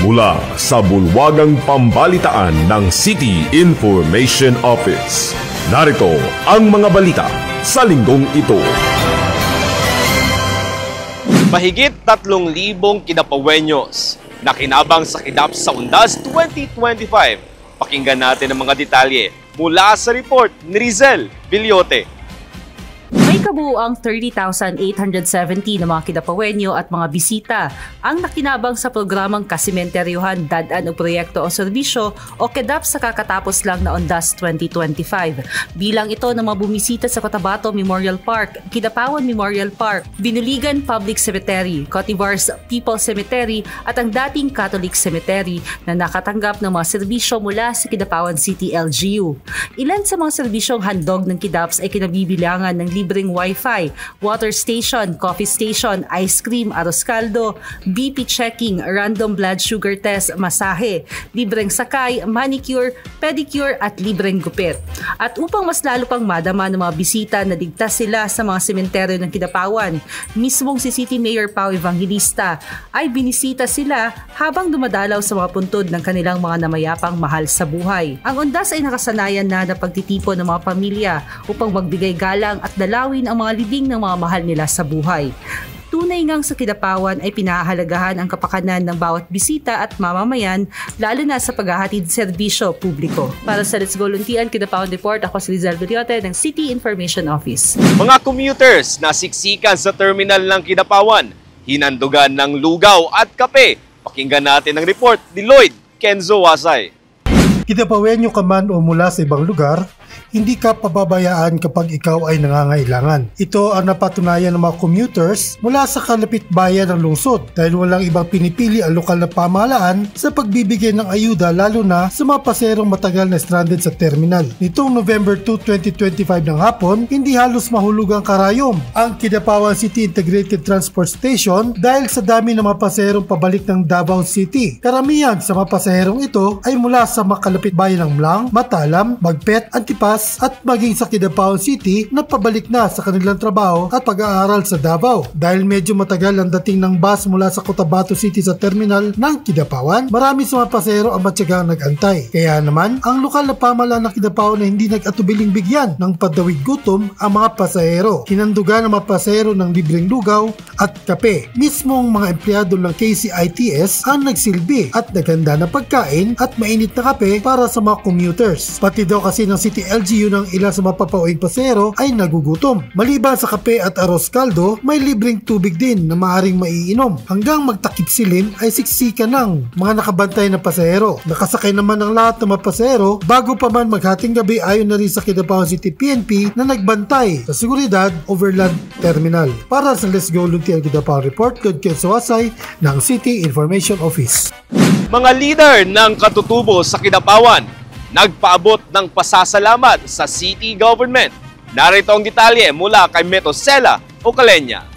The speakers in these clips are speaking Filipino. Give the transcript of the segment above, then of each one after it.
Mula sa bulwagang pambalitaan ng City Information Office, narito ang mga balita sa linggong ito. Mahigit 3,000 Kidapaweños nakinabang sa Kidap sa Undas 2025. Pakinggan natin ang mga detalye mula sa report ni Rizel Villote. May kabuuang 30,870 na mga Kidapaweño at mga bisita ang nakinabang sa programang Kasimenteryohan, Dadaan o Proyekto o Serbisyo o KEDAP sa kakatapos lang na Undas 2025. Bilang ito ng mga bumisita sa Cotabato Memorial Park, Kidapawan Memorial Park, Binuligan Public Cemetery, Cotivar's People's Cemetery at ang dating Catholic Cemetery na nakatanggap ng mga serbisyo mula sa Kidapawan City LGU. Ilan sa mga serbisyong handog ng KIDAPs ay kinabibilangan ng libreng Wi-Fi, water station, coffee station, ice cream, arroz caldo, BP checking, random blood sugar test, masahe, libreng sakay, manicure, pedicure at libreng gupit. At upang mas lalo pang madama ng mga bisita na ligtas sila sa mga sementeryo ng Kidapawan, mismong si City Mayor Pao Evangelista ay binisita sila habang dumadalaw sa mga puntod ng kanilang mga namayapang mahal sa buhay. Ang Undas ay nakasanayan na pagtitipon ng mga pamilya upang magbigay galang at dalawin ang mga libing ng mga mahal nila sa buhay. Tunay ngang sa Kidapawan ay pinahahalagahan ang kapakanan ng bawat bisita at mamamayan, lalo na sa paghahatid serbisyo publiko. Para sa Let's Go Luntian Kidapawan Report, ako si Rizel Villote ng City Information Office. Mga commuters na siksikan sa terminal ng Kidapawan, hinandugan ng lugaw at kape. Pakinggan natin ang report ni Lloyd Kenzo Wasay. Kidapaweño ka man o mula sa ibang lugar, hindi ka pababayaan kapag ikaw ay nangangailangan. Ito ang napatunayan ng mga commuters mula sa kalapit bayan ng lungsod dahil walang ibang pinipili ang lokal na pamahalaan sa pagbibigay ng ayuda lalo na sa mga paserong matagal na stranded sa terminal. Nitong November 2, 2025 ng hapon, hindi halos mahulog ang karayom ang Kidapawan City Integrated Transport Station dahil sa dami ng mga paserong pabalik ng Davao City. Karamihan sa mga paserong ito ay mula sa makalapit bayan ng Mlang, Matalam, Magpet, Antipas at maging sa Kidapawan City na pabalik na sa kanilang trabaho at pag-aaral sa Davao. Dahil medyo matagal ang dating ng bus mula sa Cotabato City sa terminal ng Kidapawan, marami sa mga pasahero ang matyagang nag-antay. Kaya naman, ang lokal na pamahalaan ng Kidapawan na hindi nag-atubiling bigyan ng padawid gutom ang mga pasahero. Hinandugan ang mga pasahero ng libreng lugaw at kape. Mismong mga empleyado ng KCITS ang nagsilbi at naghanda na pagkain at mainit na kape para sa mga commuters. Pati daw kasi ng City LGU ng ilan sa mapapauwing pasero ay nagugutom. Maliban sa kape at arroz caldo, may libreng tubig din na maaaring maiinom. Hanggang magtakip silim ay siksikan ng mga nakabantay na pasero. Nakasakay naman ang lahat ng mga pasero bago pa man maghating gabi ayon na rin sa Kidapawan City PNP na nagbantay sa Seguridad Overland Terminal. Para sa Let's Go Luntian Kidapawan Report, Lloyd Kenzo Wasay ng City Information Office. Mga leader ng katutubo sa Kidapawan nagpaabot ng pasasalamat sa city government. Narito ang detalye mula kay Meto Sela Ocalenya.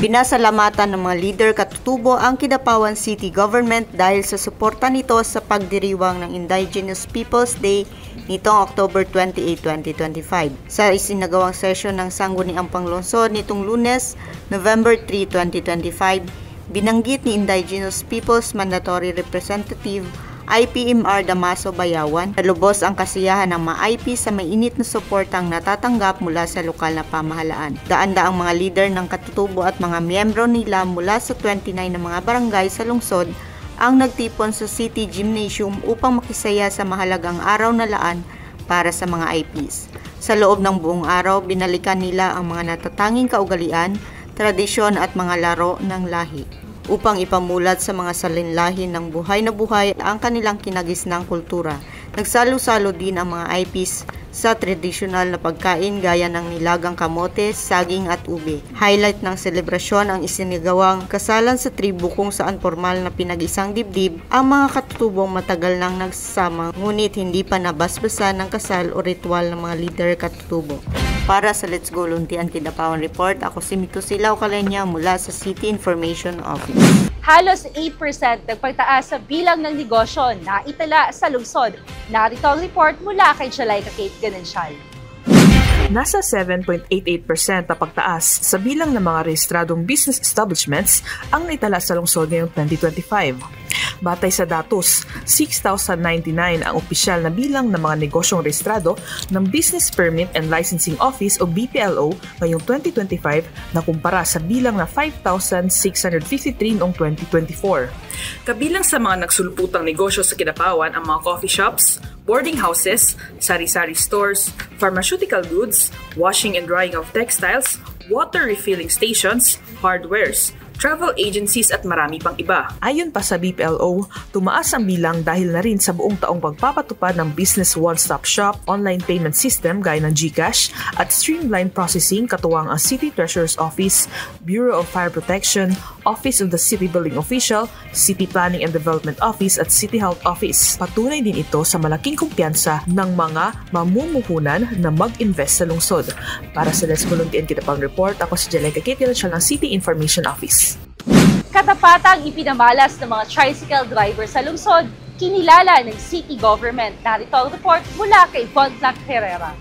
Pinasalamatan ng mga leader katutubo ang Kidapawan City Government dahil sa suporta nito sa pagdiriwang ng Indigenous Peoples Day nitong October 28, 2025. Sa isinagawang session ng Sangguniang Panglungsod nitong Lunes, November 3, 2025, binanggit ni Indigenous Peoples Mandatory Representative IPMR Damaso Bayawan na lubos ang kasiyahan ng mga IP sa mainit na suportang natatanggap mula sa lokal na pamahalaan. Daan-daang mga leader ng katutubo at mga miyembro nila mula sa 29 na mga barangay sa lungsod ang nagtipon sa City Gymnasium upang makisaya sa mahalagang araw na laan para sa mga IPs. Sa loob ng buong araw, binalikan nila ang mga natatanging kaugalian, tradisyon at mga laro ng lahi, upang ipamulat sa mga salinlahi ng buhay na buhay ang kanilang kinagisnang kultura. Nagsalo-salo din ang mga IPs sa tradisyonal na pagkain gaya ng nilagang kamote, saging at ube. Highlight ng selebrasyon ang isinagawang kasalan sa tribu kung saan formal na pinag-isang dibdib ang mga katutubong matagal nang nagsasama ngunit hindi pa nabasbasan ng kasal o ritual ng mga leader katutubo. Para sa Let's Go Luntian Kidapawan Report, ako si Mito Sila Ocalenya mula sa City Information Office. Halos 8% nagpagtaas sa bilang ng negosyo na itala sa lungsod. Narito ang report mula kay Jalaika Kate Ganensyal. Nasa 7.88% na pagtaas sa bilang ng mga rehistradong business establishments ang naitala sa lungsod ngayong 2025. Batay sa datos, 6,099 ang opisyal na bilang ng mga negosyong rehistrado ng Business Permit and Licensing Office o BPLO ngayong 2025 na kumpara sa bilang na 5,653 noong 2024. Kabilang sa mga nagsulputang negosyo sa Kidapawan ang mga coffee shops, boarding houses, sari-sari stores, pharmaceutical goods, washing and drying of textiles, water refilling stations, hardwares, travel agencies at marami pang iba. Ayon pa sa BPLO, tumaas ang bilang dahil na rin sa buong taong pagpapatupad ng Business One-Stop Shop online payment system gaya ng GCash at streamlined processing katuwang ang City Treasurer's Office, Bureau of Fire Protection, Office of the City Building Official, City Planning and Development Office at City Health Office. Patunay din ito sa malaking kumpiyansa ng mga mamumuhunan na mag-invest sa lungsod. Para sa Les Volunteer Kitapang Report, ako si Jeleka Kate ng City Information Office. Katapatang ipinamalas ng mga tricycle driver sa lungsod, kinilala ng city government. Narito ang report mula kay Von Black Herrera.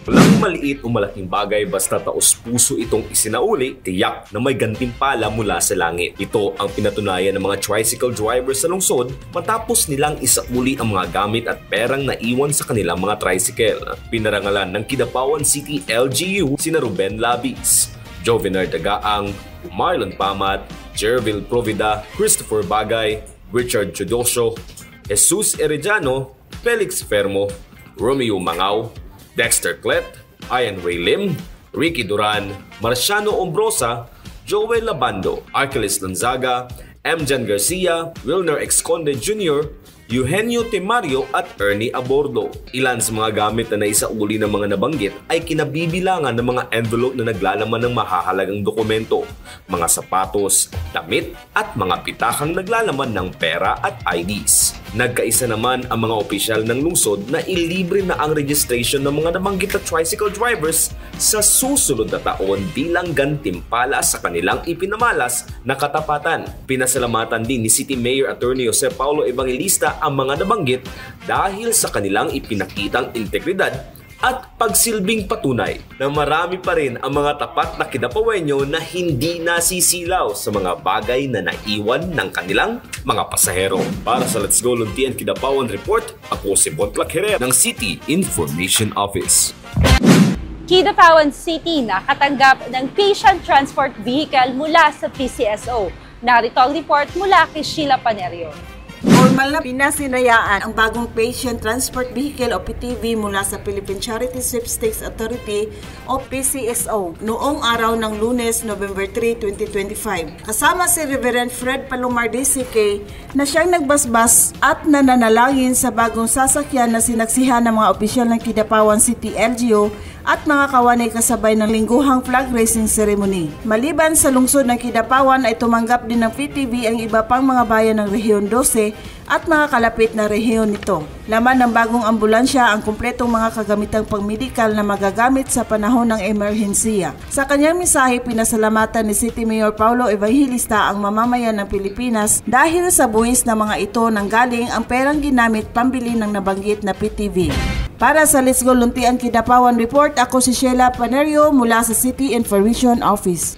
Walang maliit o malaking bagay basta taos-puso itong isinauli, tiyak na may gantimpala mula sa langit. Ito ang pinatunayan ng mga tricycle drivers sa lungsod matapos nilang isauli ang mga gamit at perang naiwan sa kanilang mga tricycle. Pinarangalan ng Kidapawan City LGU sina Ruben Labis, Jovenar Dagaang, Marlon Pamat, Jervil Provida, Christopher Bagay, Richard Chodosio, Jesus Erejano, Felix Fermo, Romeo Mangaw, Dexter Clet, Ian Ray Lim, Ricky Duran, Marciano Ombrosa, Joel Labando, Arkelis Lanzaga, Jan Garcia, Wilner Exconde Jr., Eugenio Temario at Ernie Abordo. Ilan sa mga gamit na naisauli ng mga nabanggit ay kinabibilangan ng mga envelope na naglalaman ng mahahalagang dokumento, mga sapatos, damit at mga pitakang naglalaman ng pera at IDs. Nagkaisa naman ang mga opisyal ng lungsod na ilibre na ang registration ng mga nabanggit na tricycle drivers sa susunod na taon bilang gantimpala sa kanilang ipinamalas na katapatan. Pinasalamatan din ni City Mayor Attorney Jose Paulo Evangelista ang mga nabanggit dahil sa kanilang ipinakitang integridad at pagsilbing patunay na marami pa rin ang mga tapat na Kidapawenyo na hindi nasisilaw sa mga bagay na naiwan ng kanilang mga pasahero. Para sa Let's Go Luntian Kidapawan Report, ako si Von Black Herrera ng City Information Office. Kidapawan City nakatanggap ng Patient Transport Vehicle mula sa PCSO. Narito ang report mula kay Sheila Panerio. Formal na pinasinayaan ang bagong Patient Transport Vehicle o PTV mula sa Philippine Charity Sweepstakes Authority o PCSO noong araw ng Lunes, November 3, 2025. Kasama si Reverend Fred Palomar DCK na siyang nagbasbas at nananalangin sa bagong sasakyan na sinaksihan ng mga opisyal ng Kidapawan City LGU at mga kawanay kasabay ng lingguhang flag raising ceremony. Maliban sa lungsod ng Kidapawan ay tumanggap din ng PTV ang iba pang mga bayan ng Rehiyon 12 at mga kalapit na rehiyon nito. Laman ng bagong ambulansya ang kumpletong mga kagamitang pangmedikal na magagamit sa panahon ng emerhensiya. Sa kanyang mensahe, pinasalamatan ni City Mayor Paulo Evangelista ang mamamayan ng Pilipinas dahil sa buwis ng mga ito nanggaling ang perang ginamit pambili ng nabanggit na PTV. Para sa Let's Go Luntian Kidapawan Report, ako si Sheila Panerio mula sa City Information Office.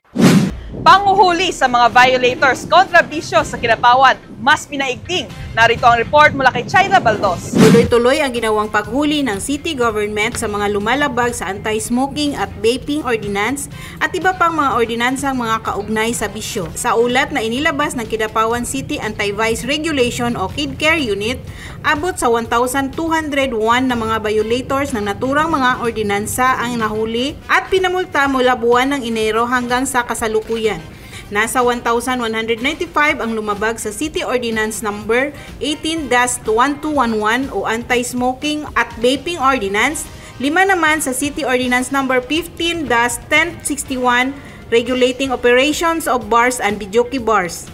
Panguhuli sa mga violators kontra bisyo sa Kidapawan, mas pinaigting. Narito ang report mula kay China Baldos. Tuloy-tuloy ang ginawang paghuli ng city government sa mga lumalabag sa anti-smoking at vaping ordinance at iba pang mga ordinansang mga kaugnay sa bisyo. Sa ulat na inilabas ng Kidapawan City Anti-Vice Regulation o KidCare Unit, abot sa 1,201 na mga violators ng naturang mga ordinansa ang nahuli at pinamulta mula buwan ng Enero hanggang sa kasalukuyan. Nasa 1,195 ang lumabag sa City Ordinance Number 18-1211 o Anti-Smoking at Vaping Ordinance, 5 naman sa City Ordinance Number 15-1061 Regulating Operations of Bars and Videoke Bars.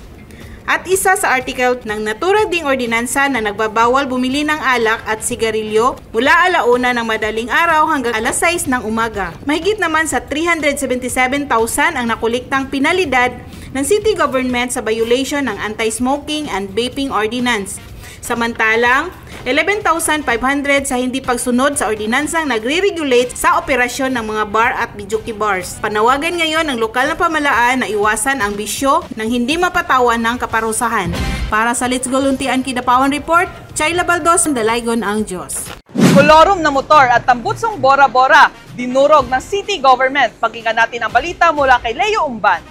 At isa sa article ng naturang ding ordinansa na nagbabawal bumili ng alak at sigarilyo mula alauna ng madaling araw hanggang alas 6 ng umaga. Mahigit naman sa 377,000 ang nakuliktang pinalidad ng city government sa violation ng anti-smoking and vaping ordinance. Samantalang, 11,500 sa hindi pagsunod sa ordinansang nagre-regulate sa operasyon ng mga bar at videoke bars. Panawagan ngayon ng lokal na pamahalaan na iwasan ang bisyo ng hindi mapatawan ng kaparusahan. Para sa Let's Go Luntian Kidapawan Report, Chayla Baldos, Dalaygon ang Diyos. Kolorum na motor at tambutsong bora-bora, dinurog ng city government. Pakinggan natin ang balita mula kay Leo Umban.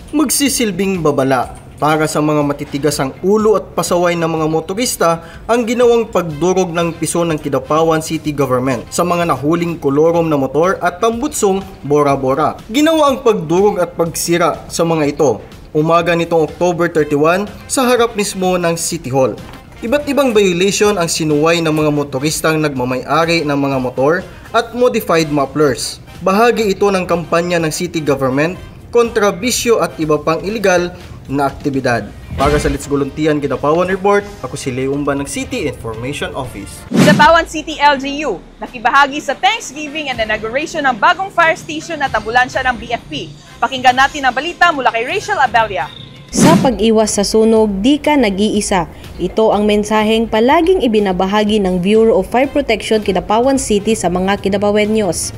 Magsisilbing babala para sa mga matitigas ang ulo at pasaway ng mga motorista ang ginawang pagdurog ng piso ng Kidapawan City Government sa mga nahuling kolorom na motor at tambutsong bora-bora. Ginawa ang pagdurog at pagsira sa mga ito umaga nitong October 31 sa harap mismo ng City Hall. Iba't ibang violation ang sinuway ng mga motoristang nagmamay-ari ng mga motor at modified mufflers. Bahagi ito ng kampanya ng City Government kontra bisyo at iba pang illegal na aktibidad. Para sa Let's Go Luntian Kidapawan Report, ako si Leo Umban ng City Information Office. Kidapawan City LGU, nakibahagi sa Thanksgiving and inauguration ng bagong fire station at ambulansya ng BFP. Pakinggan natin ang balita mula kay Rachel Abelia. Sa pag-iwas sa sunog, di ka nag-iisa. Ito ang mensaheng palaging ibinabahagi ng Bureau of Fire Protection Kidapawan City sa mga Kidapawenyos.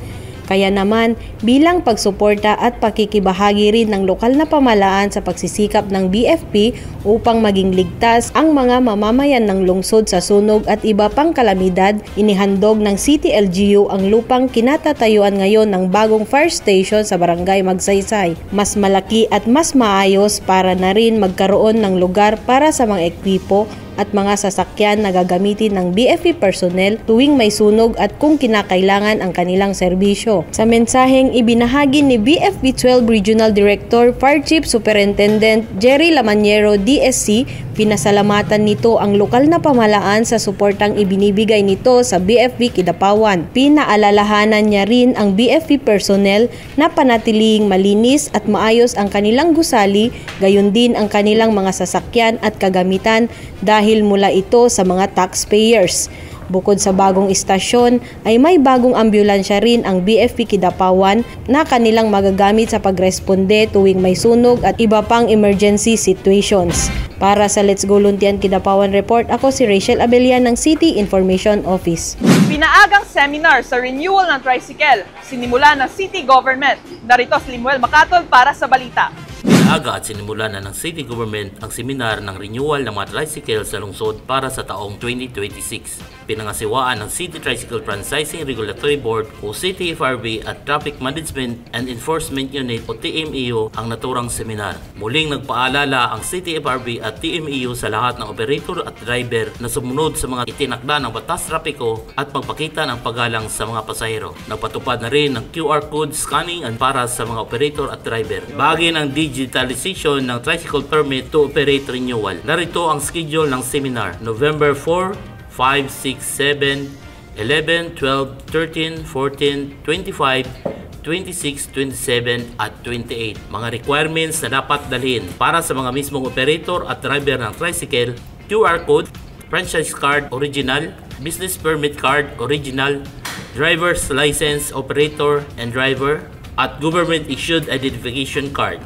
Kaya naman, bilang pagsuporta at pakikibahagi rin ng lokal na pamahalaan sa pagsisikap ng BFP upang maging ligtas ang mga mamamayan ng lungsod sa sunog at iba pang kalamidad, inihandog ng City LGU ang lupang kinatatayuan ngayon ng bagong fire station sa Barangay Magsaysay. Mas malaki at mas maayos para na rin magkaroon ng lugar para sa mga ekwipo at mga sasakyan na gagamitin ng BFP personnel tuwing may sunog at kung kinakailangan ang kanilang serbisyo. Sa mensaheng ibinahagi ni BFP 12 Regional Director Fire Chief Superintendent Jerry Lamaniero DSC, pinasalamatan nito ang lokal na pamahalaan sa suportang ibinibigay nito sa BFP Kidapawan. Pinaalalahanan niya rin ang BFP personnel na panatiling malinis at maayos ang kanilang gusali, gayon din ang kanilang mga sasakyan at kagamitan dahil mula ito sa mga taxpayers. Bukod sa bagong istasyon, ay may bagong ambulansya rin ang BFP Kidapawan na kanilang magagamit sa pagresponde tuwing may sunog at iba pang emergency situations. Para sa Let's Go Luntian Kidapawan Report, ako si Rachel Abelia ng City Information Office. Pinaagang seminar sa renewal ng tricycle, sinimula ng City Government. Narito si Limuel Macatol para sa balita. Pinaaga at sinimula na ng City Government ang seminar ng renewal ng mga tricycle sa lungsod para sa taong 2026. Pinangasiwaan ng City Tricycle Franchising Regulatory Board o CTFRB at Traffic Management and Enforcement Unit o TMEU ang naturang seminar. Muling nagpaalala ang CTFRB at TMEU sa lahat ng operator at driver na sumunod sa mga itinakda ng batas trapiko at pagpakita ng paggalang sa mga pasahero. Nagpatupad na rin ng QR code scanning para sa mga operator at driver. Bahagi ng digitalization ng tricycle permit to operate renewal. Narito ang schedule ng seminar: November 4, 5, 6, 7, 11, 12, 13, 14, 25, 26, 27 at 28. Mga requirements na dapat dalhin para sa mga mismong operator at driver ng tricycle: QR code, franchise card original, business permit card original, driver's license operator and driver, at government issued identification card.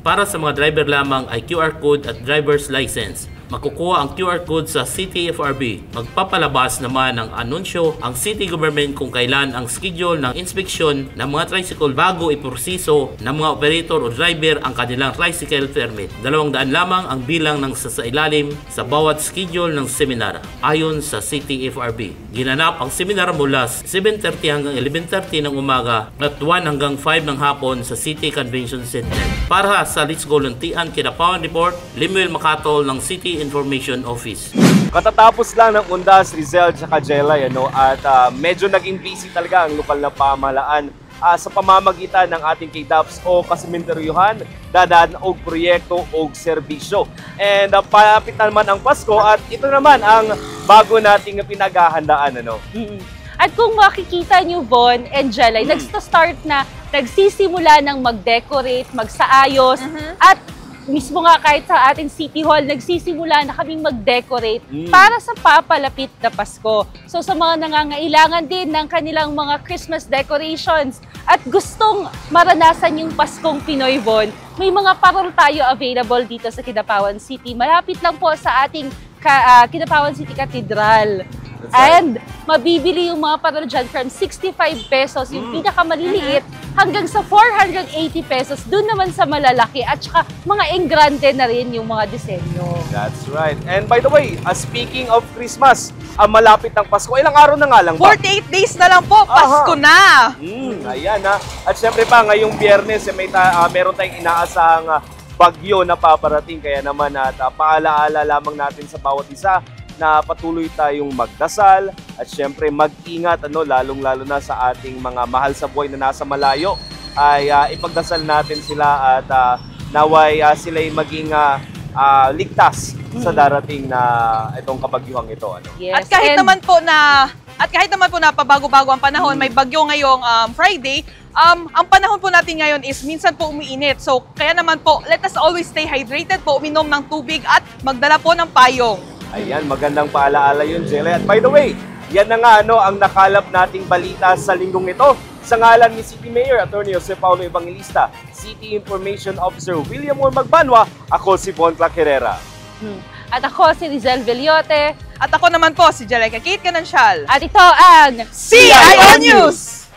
Para sa mga driver lamang ay QR code at driver's license. Makukuha ang QR code sa CTFRB. Magpapalabas naman ng anunsyo ang City Government kung kailan ang schedule ng inspeksyon ng mga tricycle bago iproseso ng mga operator o driver ang kanilang tricycle permit. 200 lamang ang bilang ng sasailalim sa bawat schedule ng seminar ayon sa CTFRB. Ginanap ang seminar mula 7:30 hanggang 11:30 ng umaga at 1 hanggang 5 ng hapon sa City Convention Center. Para sa Let's Go Luntian Kidapawan Report, Limuel Macatol ng City Information Office. Katatapos lang ng Undas, Rizal at Jelay, at medyo naging busy talaga ang lokal na pamahalaan sa pamamagitan ng ating KDAPS o kasimenteryuhan, dadaan og proyekto o serbisyo. And palapit naman ang Pasko at ito naman ang bago nating pinaghahandaan. At kung makikita nyo, Von and Jelay, nagstart na, nagsisimula ng mag-decorate, magsaayos, at mismo nga kahit sa ating City Hall, nagsisimula na kaming mag-decorate para sa papalapit na Pasko. So sa mga nangangailangan din ng kanilang mga Christmas decorations at gustong maranasan yung Paskong Pinoy, Von, may mga parol tayo available dito sa Kidapawan City. Malapit lang po sa ating Kidapawan City Cathedral. And mabibili yung mga parol dyan from 65 pesos, yung pinakamaliliit, hanggang sa 480 pesos. Doon naman sa malalaki at saka mga engrande na rin yung mga disenyo. That's right. And by the way, speaking of Christmas, malapit ng Pasko. Ilang araw na nga lang ba? 48 days na lang po, Pasko na! Ayan ha. At syempre pa, ngayong Biyernes, meron tayong inaasahang bagyo na paparating. Kaya naman paalaala lamang natin sa bawat isa na patuloy tayong magdasal at syempre mag-ingat, lalong-lalo na sa ating mga mahal sa buhay na nasa malayo, ay ipagdasal natin sila at naway sila'y maging ligtas sa darating na itong kabagyuhang ito. Yes. At kahit naman po na pabago-bago ang panahon, may bagyo ngayong Friday, ang panahon po natin ngayon is minsan po umiinit. So kaya naman po, let us always stay hydrated po, uminom ng tubig at magdala po ng payong. Ayan, magandang paalaala yun, Jelly. At by the way, yan na nga ang nakalap nating balita sa linggong ito. Sa ngalan ni City Mayor Attorney Jose Paulo Evangelista, City Information Officer William Moore Magbanwa, ako si Von Clark Herrera. At ako si Rizel Veliote. At ako naman po si Jelly Kate Canansyal. At ito ang CIO News!